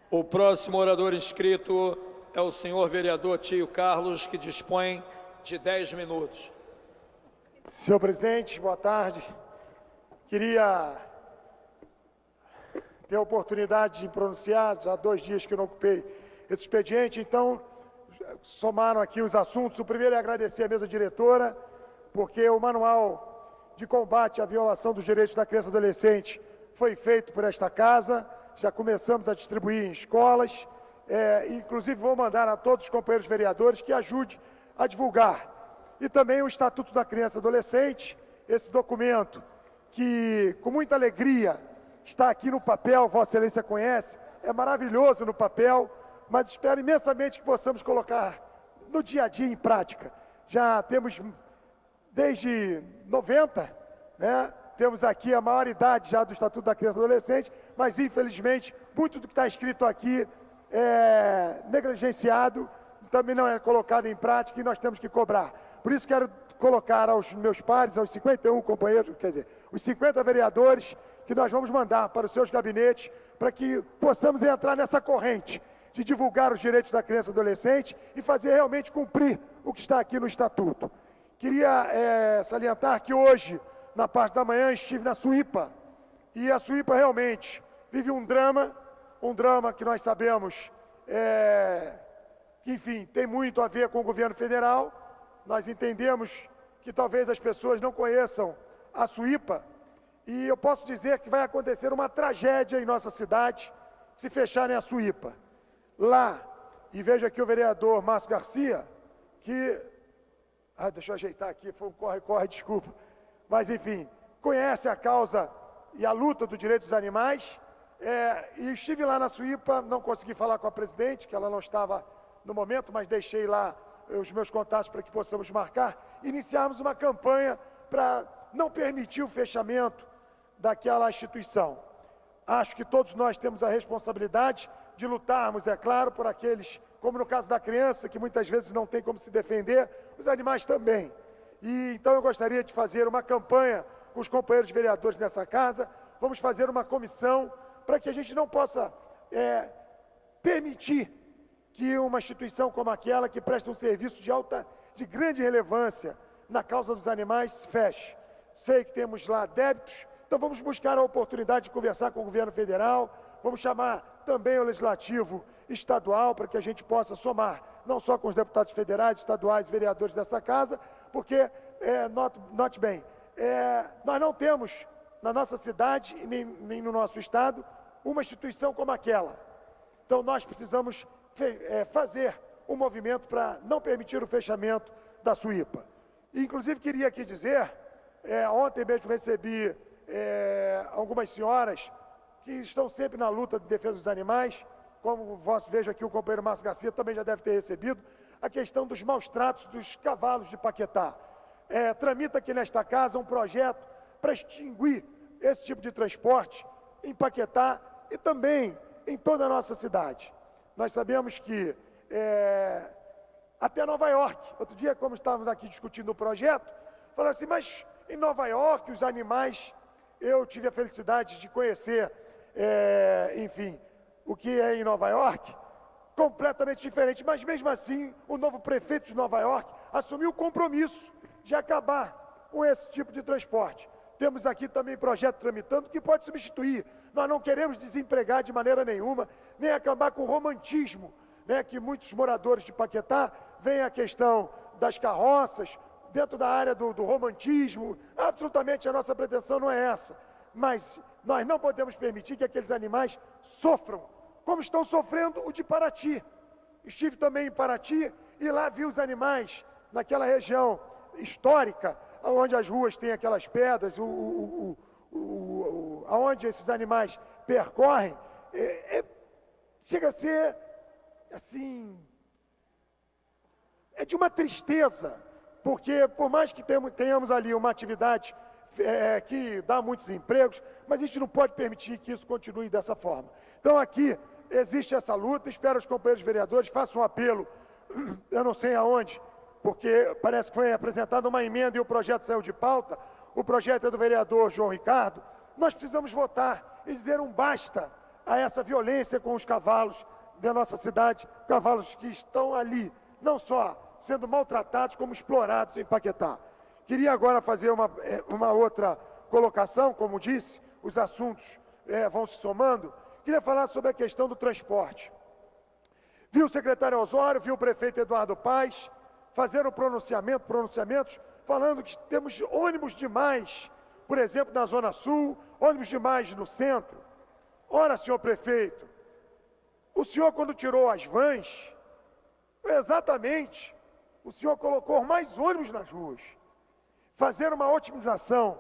O próximo orador inscrito é o senhor vereador Tio Carlos, que dispõe de 10 minutos. Senhor presidente, boa tarde. Queria ter a oportunidade de me pronunciar, já há 2 dias que eu não ocupei esse expediente, então somaram aqui os assuntos. O primeiro é agradecer à mesa diretora, porque o manual de combate à violação dos direitos da criança e do adolescente foi feito por esta casa, já começamos a distribuir em escolas, inclusive vou mandar a todos os companheiros vereadores que ajudem a divulgar. E também o Estatuto da Criança e do Adolescente, esse documento que, com muita alegria, está aqui no papel, Vossa Excelência conhece, é maravilhoso no papel, mas espero imensamente que possamos colocar no dia a dia em prática. Já temos, desde 90, né, temos aqui a maior idade já do Estatuto da Criança e do Adolescente, mas infelizmente muito do que está escrito aqui é negligenciado, também não é colocado em prática e nós temos que cobrar. Por isso quero colocar aos meus pares, aos 51 companheiros, quer dizer, os 50 vereadores, que nós vamos mandar para os seus gabinetes, para que possamos entrar nessa corrente de divulgar os direitos da criança e do adolescente e fazer realmente cumprir o que está aqui no Estatuto. Queria salientar que hoje, na parte da manhã, estive na Suípa, e a Suípa realmente vive um drama que nós sabemos, que, enfim, tem muito a ver com o governo federal. Nós entendemos que talvez as pessoas não conheçam a Suípa, e eu posso dizer que vai acontecer uma tragédia em nossa cidade se fecharem a Suípa. Lá, e vejo aqui o vereador Márcio Garcia, que... deixa eu ajeitar aqui, foi um corre-corre, desculpa. Mas, enfim, conhece a causa e a luta do direito dos animais, e estive lá na Suípa, não consegui falar com a presidente, que ela não estava no momento, mas deixei lá os meus contatos para que possamos marcar, iniciarmos uma campanha para não permitir o fechamento daquela instituição. Acho que todos nós temos a responsabilidade de lutarmos, é claro, por aqueles, como no caso da criança, que muitas vezes não tem como se defender, os animais também. E então eu gostaria de fazer uma campanha com os companheiros vereadores nessa casa, vamos fazer uma comissão para que a gente não possa permitir que uma instituição como aquela, que presta um serviço de grande relevância na causa dos animais, feche. Sei que temos lá débitos, então vamos buscar a oportunidade de conversar com o governo federal, vamos chamar também o legislativo estadual para que a gente possa somar, não só com os deputados federais, estaduais, vereadores dessa casa, porque, note bem, nós não temos na nossa cidade, nem no nosso estado, uma instituição como aquela. Então nós precisamos fazer um movimento para não permitir o fechamento da Suípa. Inclusive queria aqui dizer, ontem mesmo recebi algumas senhoras que estão sempre na luta de defesa dos animais, como vejo aqui o companheiro Márcio Garcia também já deve ter recebido, a questão dos maus tratos dos cavalos de Paquetá. Tramita aqui nesta casa um projeto para extinguir esse tipo de transporte em Paquetá e também em toda a nossa cidade. Nós sabemos que até Nova York, outro dia, como estávamos aqui discutindo o projeto, falaram assim, mas em Nova York os animais, eu tive a felicidade de conhecer, enfim, o que é em Nova York, completamente diferente, mas mesmo assim o novo prefeito de Nova York assumiu o compromisso de acabar com esse tipo de transporte. Temos aqui também projeto tramitando que pode substituir. Nós não queremos desempregar de maneira nenhuma, nem acabar com o romantismo, né, que muitos moradores de Paquetá veem a questão das carroças, dentro da área do romantismo. Absolutamente a nossa pretensão não é essa. Mas nós não podemos permitir que aqueles animais sofram, como estão sofrendo o de Paraty. Estive também em Paraty e lá vi os animais naquela região histórica, onde as ruas têm aquelas pedras, aonde esses animais percorrem, chega a ser, assim, de uma tristeza, porque por mais que tenhamos ali uma atividade que dá muitos empregos, mas a gente não pode permitir que isso continue dessa forma. Então aqui existe essa luta, espero os companheiros vereadores façam um apelo, eu não sei aonde, porque parece que foi apresentada uma emenda e o projeto saiu de pauta, o projeto é do vereador João Ricardo. Nós precisamos votar e dizer um basta a essa violência com os cavalos da nossa cidade, cavalos que estão ali, não só sendo maltratados, como explorados em Paquetá. Queria agora fazer uma outra colocação, como disse, os assuntos vão se somando. Queria falar sobre a questão do transporte. Vi o secretário Osório, vi o prefeito Eduardo Paes fazer pronunciamentos, falando que temos ônibus demais, por exemplo, na Zona Sul, ônibus demais no centro. Ora, senhor prefeito, o senhor, quando tirou as vans, exatamente, o senhor colocou mais ônibus nas ruas. Fazer uma otimização,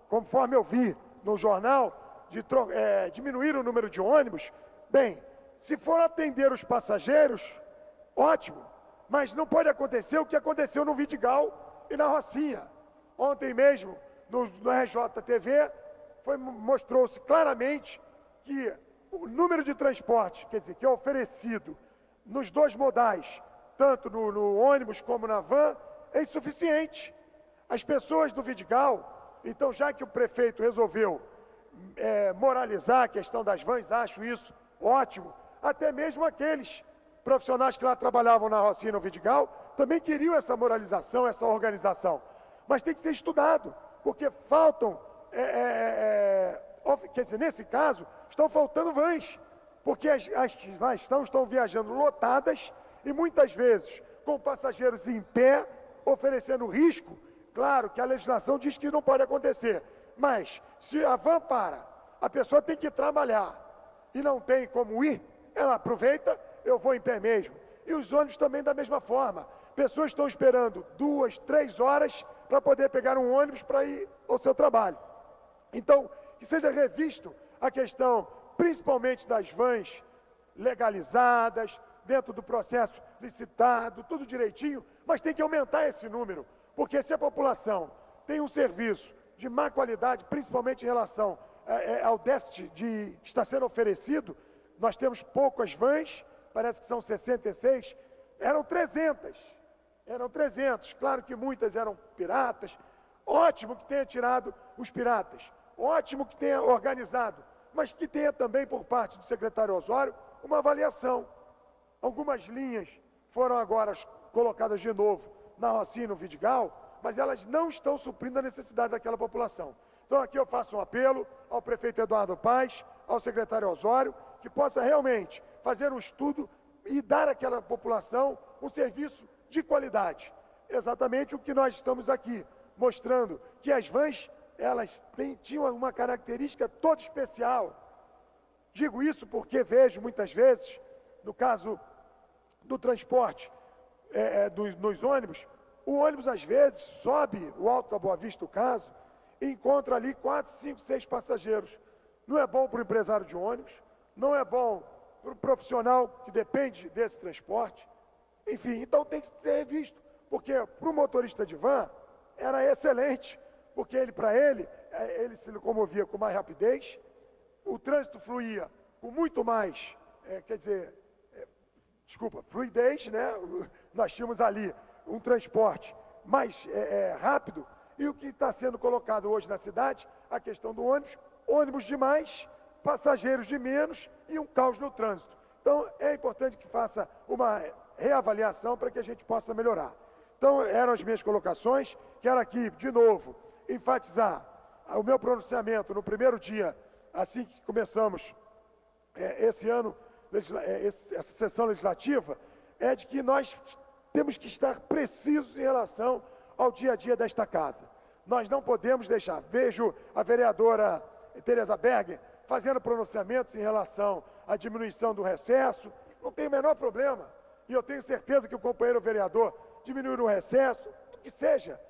conforme eu vi no jornal, de diminuir o número de ônibus, bem, se for atender os passageiros, ótimo, mas não pode acontecer o que aconteceu no Vidigal e na Rocinha. Ontem mesmo, no RJTV, mostrou-se claramente que o número de transporte, quer dizer, que é oferecido nos dois modais, tanto no ônibus como na van, é insuficiente. As pessoas do Vidigal, então, já que o prefeito resolveu moralizar a questão das vans, acho isso ótimo. Até mesmo aqueles profissionais que lá trabalhavam na Rocinha e no Vidigal também queriam essa moralização, essa organização. Mas tem que ser estudado, porque faltam, quer dizer, nesse caso, estão faltando vans, porque as que lá estão viajando lotadas e muitas vezes com passageiros em pé, oferecendo risco. Claro que a legislação diz que não pode acontecer, mas se a van para, a pessoa tem que trabalhar e não tem como ir, ela aproveita, eu vou em pé mesmo. E os ônibus também da mesma forma. Pessoas estão esperando 2, 3 horas para poder pegar um ônibus para ir ao seu trabalho. Então, que seja revisto a questão, principalmente das vans legalizadas, dentro do processo licitado, tudo direitinho, mas tem que aumentar esse número, porque se a população tem um serviço de má qualidade, principalmente em relação ao déficit que está sendo oferecido, nós temos poucas vans, parece que são 66, eram 300, claro que muitas eram piratas, ótimo que tenha tirado os piratas, ótimo que tenha organizado, mas que tenha também por parte do secretário Osório uma avaliação. Algumas linhas foram agora colocadas de novo na Rocinha e no Vidigal, mas elas não estão suprindo a necessidade daquela população. Então aqui eu faço um apelo ao prefeito Eduardo Paes, ao secretário Osório, que possa realmente fazer um estudo e dar àquela população um serviço de qualidade. Exatamente o que nós estamos aqui mostrando, que as vans, elas tinham uma característica toda especial. Digo isso porque vejo muitas vezes, no caso do transporte nos ônibus, o ônibus às vezes sobe o Alto da Boa Vista, o caso, e encontra ali 4, 5, 6 passageiros. Não é bom para o empresário de ônibus, não é bom para o profissional que depende desse transporte. Enfim, então tem que ser revisto, porque para o motorista de van era excelente, porque para ele se locomovia com mais rapidez, o trânsito fluía com muito mais, fluidez, né? Nós tínhamos ali um transporte mais rápido, e o que está sendo colocado hoje na cidade, a questão do ônibus demais, passageiros de menos e um caos no trânsito. Então, é importante que faça uma reavaliação para que a gente possa melhorar. Então, eram as minhas colocações. Quero aqui, de novo, enfatizar o meu pronunciamento no primeiro dia, assim que começamos esse ano, essa sessão legislativa, é de que nós temos que estar precisos em relação ao dia a dia desta casa. Nós não podemos deixar. Vejo a vereadora Tereza Berger fazendo pronunciamentos em relação à diminuição do recesso, não tem o menor problema. E eu tenho certeza que o companheiro vereador diminuir o recesso, o que seja.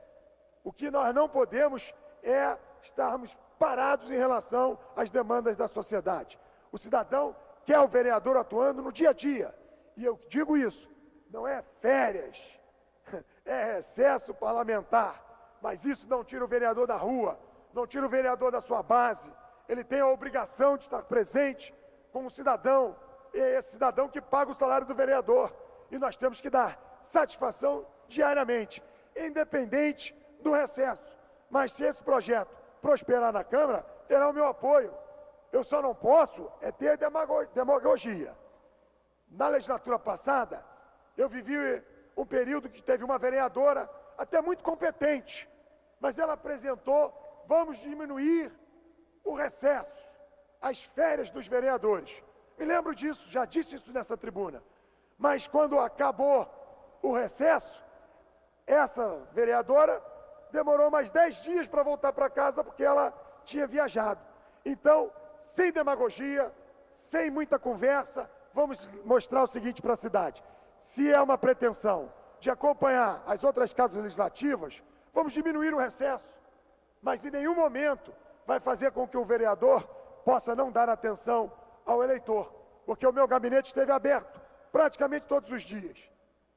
O que nós não podemos é estarmos parados em relação às demandas da sociedade. O cidadão quer o vereador atuando no dia a dia. E eu digo isso, não é férias, é recesso parlamentar. Mas isso não tira o vereador da rua, não tira o vereador da sua base. Ele tem a obrigação de estar presente como cidadão, e é esse cidadão que paga o salário do vereador. E nós temos que dar satisfação diariamente, independente do recesso. Mas se esse projeto prosperar na Câmara, terá o meu apoio. Eu só não posso ter demagogia. Na legislatura passada, eu vivi um período que teve uma vereadora até muito competente, mas ela apresentou, vamos diminuir o recesso, as férias dos vereadores. Me lembro disso, já disse isso nessa tribuna. Mas quando acabou o recesso, essa vereadora demorou mais 10 dias para voltar para casa porque ela tinha viajado. Então, sem demagogia, sem muita conversa, vamos mostrar o seguinte para a cidade. Se é uma pretensão de acompanhar as outras casas legislativas, vamos diminuir o recesso. Mas em nenhum momento vai fazer com que o vereador possa não dar atenção ao eleitor, porque o meu gabinete esteve aberto praticamente todos os dias.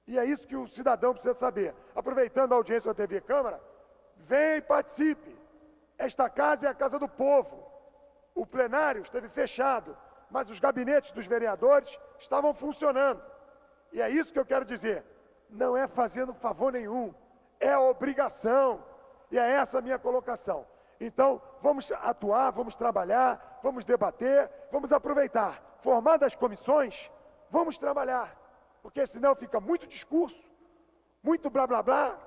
E é isso que o cidadão precisa saber. Aproveitando a audiência da TV Câmara, vem e participe. Esta casa é a casa do povo. O plenário esteve fechado, mas os gabinetes dos vereadores estavam funcionando. E é isso que eu quero dizer. Não é fazendo favor nenhum, é obrigação. E é essa a minha colocação. Então, vamos atuar, vamos trabalhar, vamos debater, vamos aproveitar. Formadas as comissões, vamos trabalhar. Porque senão fica muito discurso, muito blá blá blá,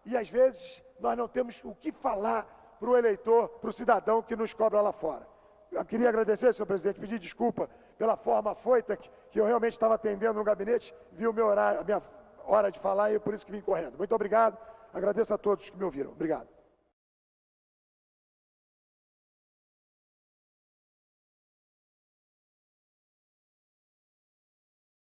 e às vezes nós não temos o que falar para o eleitor, para o cidadão que nos cobra lá fora. Eu queria agradecer, senhor presidente, pedir desculpa pela forma afoita que eu realmente estava atendendo no gabinete, vi o meu horário, a minha hora de falar e é por isso que vim correndo. Muito obrigado, agradeço a todos que me ouviram. Obrigado.